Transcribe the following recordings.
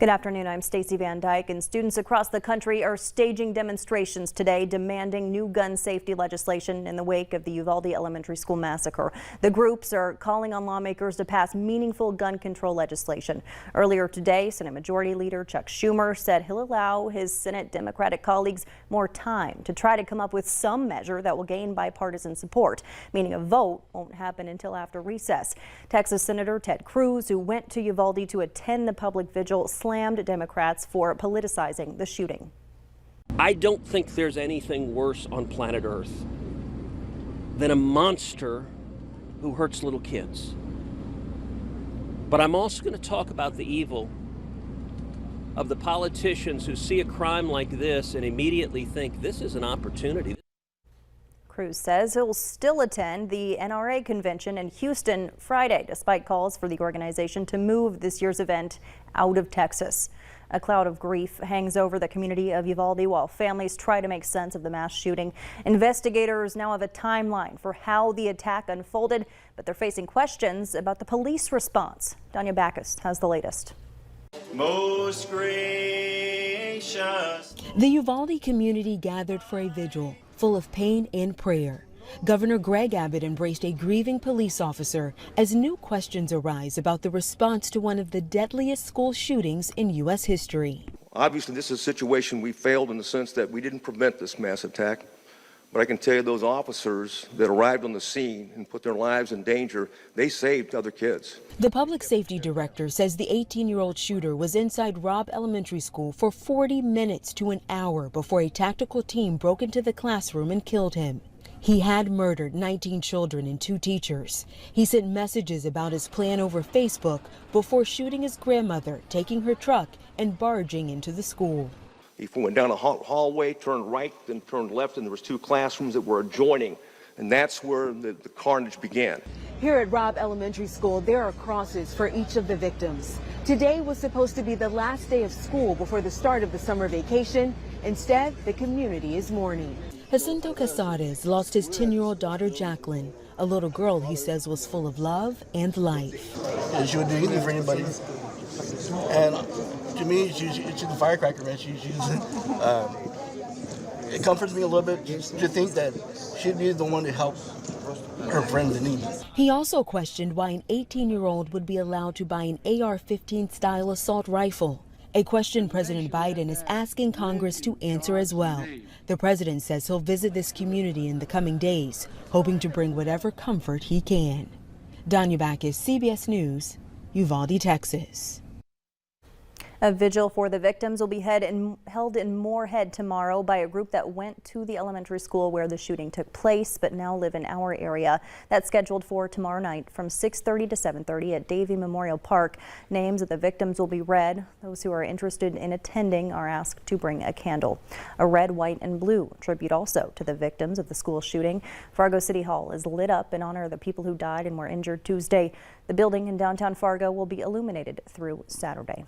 Good afternoon, I'm Spacey Van Dyke, and students across the country are staging demonstrations today demanding new gun safety legislation in the wake of the Uvalde Elementary School massacre. The groups are calling on lawmakers to pass meaningful gun control legislation. Earlier today, Senate Majority Leader Chuck Schumer said he'll allow his Senate Democratic colleagues more time to try to come up with some measure that will gain bipartisan support, meaning a vote won't happen until after recess. Texas Senator Ted Cruz, who went to Uvalde to attend the public vigil, slammed Democrats for politicizing the shooting. I don't think there's anything worse on planet Earth than a monster who hurts little kids. But I'm also going to talk about the evil of the politicians who see a crime like this and immediately think this is an opportunity. Cruz says he'll still attend the NRA convention in Houston Friday, despite calls for the organization to move this year's event out of Texas. A cloud of grief hangs over the community of Uvalde while families try to make sense of the mass shooting. Investigators now have a timeline for how the attack unfolded, but they're facing questions about the police response. Danya Backus has the latest. Most gracious. The Uvalde community gathered for a vigil full of pain and prayer. Governor Greg Abbott embraced a grieving police officer as new questions arise about the response to one of the deadliest school shootings in U.S. history. Obviously, this is a situation we failed in the sense that we didn't prevent this mass attack. But I can tell you those officers that arrived on the scene and put their lives in danger, they saved other kids. The public safety director says the 18-year-old shooter was inside Robb Elementary School for 40 minutes to an hour before a tactical team broke into the classroom and killed him. He had murdered 19 children and 2 teachers. He sent messages about his plan over Facebook before shooting his grandmother, taking her truck and barging into the school. He went down a hallway, turned right, then turned left, and there was 2 classrooms that were adjoining, and that's where the carnage began. Here at Robb Elementary School, there are crosses for each of the victims. Today was supposed to be the last day of school before the start of the summer vacation. Instead, the community is mourning. Jacinto Casares lost his 10-year-old daughter, Jacqueline, a little girl he says was full of love and life. She would do anything for anybody. And to me, she's a firecracker, man. It comforts me a little bit to think that she'd be the one to help her friends in need. He also questioned why an 18-year-old would be allowed to buy an AR-15 style assault rifle, a question President Biden is asking Congress to answer as well. The president says he'll visit this community in the coming days, hoping to bring whatever comfort he can. Danya Backus, CBS News, Uvalde, Texas. A vigil for the victims will be held in Moorhead tomorrow by a group that went to the elementary school where the shooting took place but now live in our area. That's scheduled for tomorrow night from 6:30 to 7:30 at Davie Memorial Park. Names of the victims will be read. Those who are interested in attending are asked to bring a candle. A red, white, and blue tribute also to the victims of the school shooting. Fargo City Hall is lit up in honor of the people who died and were injured Tuesday. The building in downtown Fargo will be illuminated through Saturday.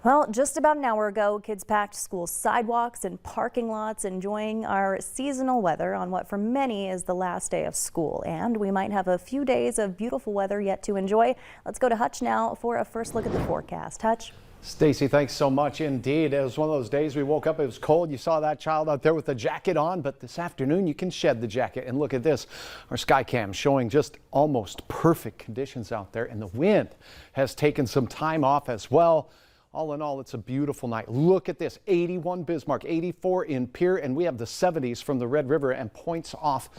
Well, just about an hour ago, kids packed school sidewalks and parking lots, enjoying our seasonal weather on what for many is the last day of school. And we might have a few days of beautiful weather yet to enjoy. Let's go to Hutch now for a first look at the forecast. Hutch? Stacey, thanks so much indeed. It was one of those days we woke up, it was cold. You saw that child out there with a jacket on, but this afternoon you can shed the jacket. And look at this, our sky cam showing just almost perfect conditions out there, and the wind has taken some time off as well. All in all, it's a beautiful night. Look at this, 81 Bismarck, 84 in Pierre, and we have the 70s from the Red River and points off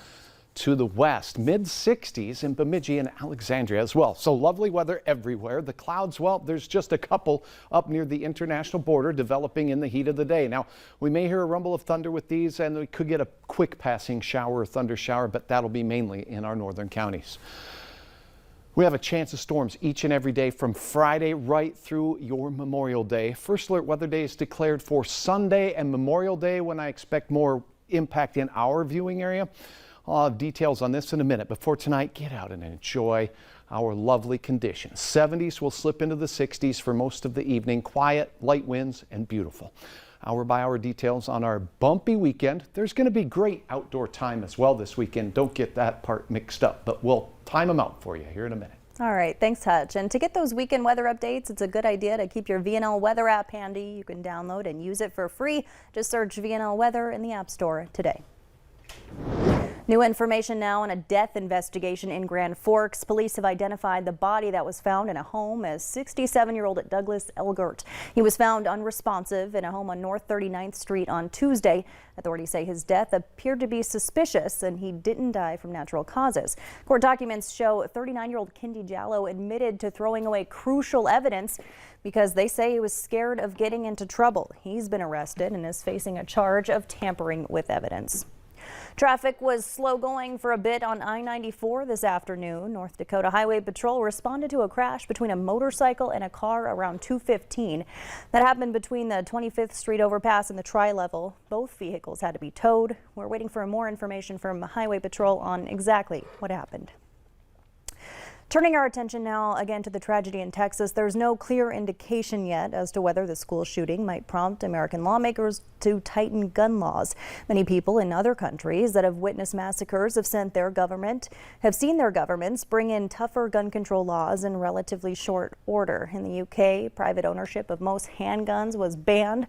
to the west. Mid-60s in Bemidji and Alexandria as well. So lovely weather everywhere. The clouds, well, there's just a couple up near the international border developing in the heat of the day. Now, we may hear a rumble of thunder with these, and we could get a quick passing shower or thunder shower, but that'll be mainly in our northern counties. We have a chance of storms each and every day from Friday right through your Memorial Day. First alert weather day is declared for Sunday and Memorial Day, when I expect more impact in our viewing area. I'll have details on this in a minute. Before tonight, get out and enjoy our lovely conditions. 70s will slip into the 60s for most of the evening. Quiet, light winds, and beautiful. Hour-by-hour details on our bumpy weekend. There's going to be great outdoor time as well this weekend. Don't get that part mixed up, but we'll time them out for you here in a minute. All right, thanks, Hutch. And to get those weekend weather updates, it's a good idea to keep your VNL weather app handy. You can download and use it for free. Just search VNL weather in the App Store today. New information now on a death investigation in Grand Forks. Police have identified the body that was found in a home as 67-year-old Douglas Elgert. He was found unresponsive in a home on North 39th Street on Tuesday. Authorities say his death appeared to be suspicious and he didn't die from natural causes. Court documents show 39-year-old Kindy Jallow admitted to throwing away crucial evidence because they say he was scared of getting into trouble. He's been arrested and is facing a charge of tampering with evidence. Traffic was slow going for a bit on I-94 this afternoon. North Dakota Highway Patrol responded to a crash between a motorcycle and a car around 2:15. That happened between the 25th Street overpass and the tri-level. Both vehicles had to be towed. We're waiting for more information from Highway Patrol on exactly what happened. Turning our attention now again to the tragedy in Texas, there's no clear indication yet as to whether the school shooting might prompt American lawmakers to tighten gun laws. Many people in other countries that have witnessed massacres have seen their governments bring in tougher gun control laws in relatively short order. In the UK, private ownership of most handguns was banned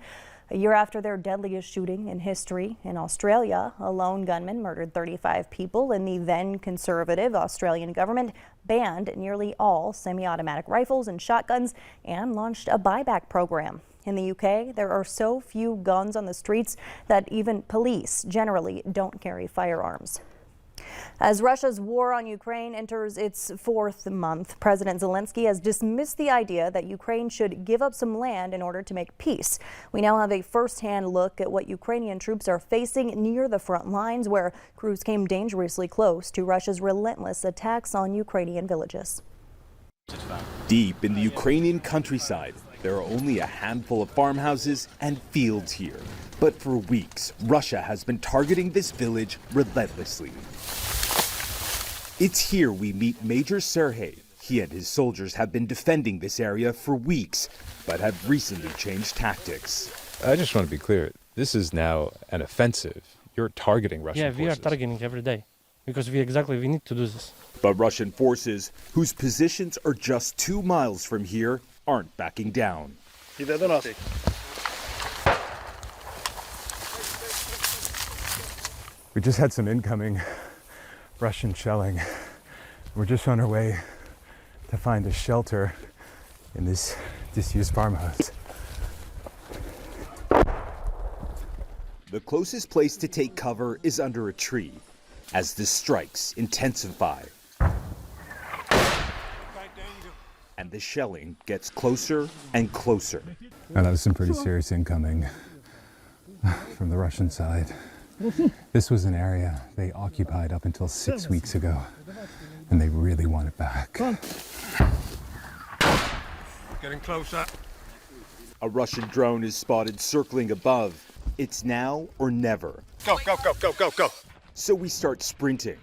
a year after their deadliest shooting in history. In Australia, a lone gunman murdered 35 people, and the then conservative Australian government banned nearly all semi-automatic rifles and shotguns and launched a buyback program. In the UK, there are so few guns on the streets that even police generally don't carry firearms. As Russia's war on Ukraine enters its fourth month, President Zelensky has dismissed the idea that Ukraine should give up some land in order to make peace. We now have a first-hand look at what Ukrainian troops are facing near the front lines, where crews came dangerously close to Russia's relentless attacks on Ukrainian villages. Deep in the Ukrainian countryside, there are only a handful of farmhouses and fields here. But for weeks, Russia has been targeting this village relentlessly. It's here we meet Major Sergei. He and his soldiers have been defending this area for weeks, but have recently changed tactics. I just want to be clear. This is now an offensive. You're targeting Russian forces. Yeah, we are targeting every day because we need to do this. But Russian forces, whose positions are just 2 miles from here, aren't backing down. We just had some incoming Russian shelling. We're just on our way to find a shelter in this disused farmhouse. The closest place to take cover is under a tree as the strikes intensify. And the shelling gets closer and closer. And that was some pretty serious incoming from the Russian side. This was an area they occupied up until 6 weeks ago, and they really want it back. Getting closer. A Russian drone is spotted circling above. It's now or never. Go, go, go, go, go, go. So we start sprinting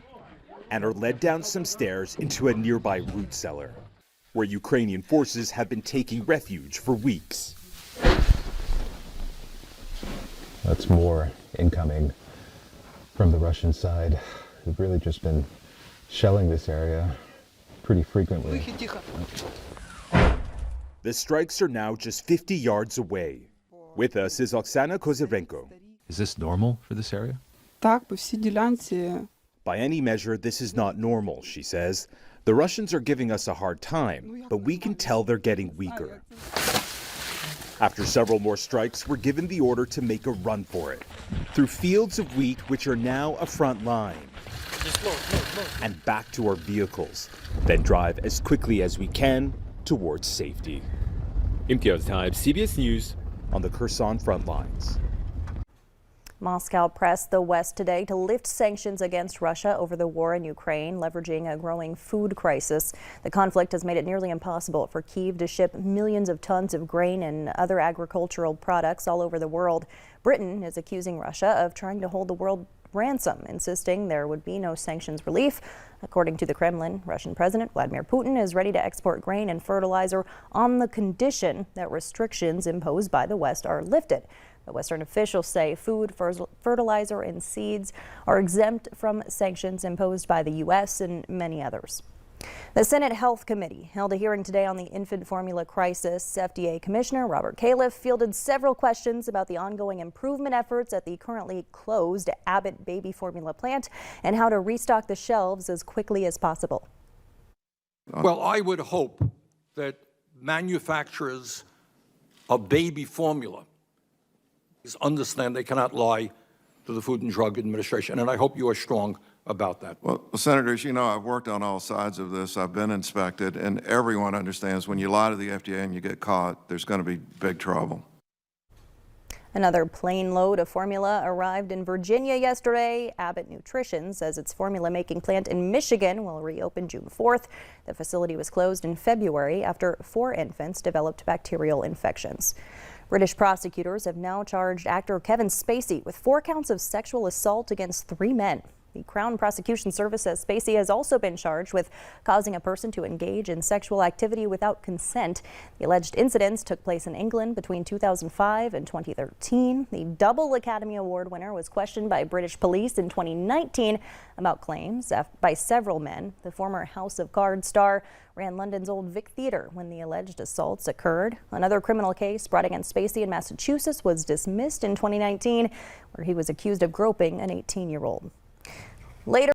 and are led down some stairs into a nearby root cellar, where Ukrainian forces have been taking refuge for weeks. That's more incoming from the Russian side. We've really just been shelling this area pretty frequently. The strikes are now just 50 yards away. With us is Oksana Kozarenko. Is this normal for this area? By any measure, this is not normal, she says. The Russians are giving us a hard time, but we can tell they're getting weaker. After several more strikes, we're given the order to make a run for it, through fields of wheat which are now a front line, and back to our vehicles, then drive as quickly as we can towards safety. Imtiaz Taib, CBS News. On the Kherson front lines. Moscow pressed the West today to lift sanctions against Russia over the war in Ukraine, leveraging a growing food crisis. The conflict has made it nearly impossible for Kyiv to ship millions of tons of grain and other agricultural products all over the world. Britain is accusing Russia of trying to hold the world ransom, insisting there would be no sanctions relief. According to the Kremlin, Russian President Vladimir Putin is ready to export grain and fertilizer on the condition that restrictions imposed by the West are lifted. The Western officials say food, fertilizer, and seeds are exempt from sanctions imposed by the U.S. and many others. The Senate Health Committee held a hearing today on the infant formula crisis. FDA Commissioner Robert Califf fielded several questions about the ongoing improvement efforts at the currently closed Abbott baby formula plant and how to restock the shelves as quickly as possible. Well, I would hope that manufacturers of baby formula understand they cannot lie to the Food and Drug Administration, and I hope you are strong about that. Well, Senators, you know, I've worked on all sides of this. I've been inspected, and everyone understands when you lie to the FDA and you get caught, there's going to be big trouble. Another plane load of formula arrived in Virginia yesterday. Abbott Nutrition says its formula-making plant in Michigan will reopen June 4th. The facility was closed in February after 4 infants developed bacterial infections. British prosecutors have now charged actor Kevin Spacey with 4 counts of sexual assault against 3 men. The Crown Prosecution Service says Spacey has also been charged with causing a person to engage in sexual activity without consent. The alleged incidents took place in England between 2005 and 2013. The double Academy Award winner was questioned by British police in 2019 about claims by several men. The former House of Cards star ran London's Old Vic Theatre when the alleged assaults occurred. Another criminal case brought against Spacey in Massachusetts was dismissed in 2019, where he was accused of groping an 18-year-old. Later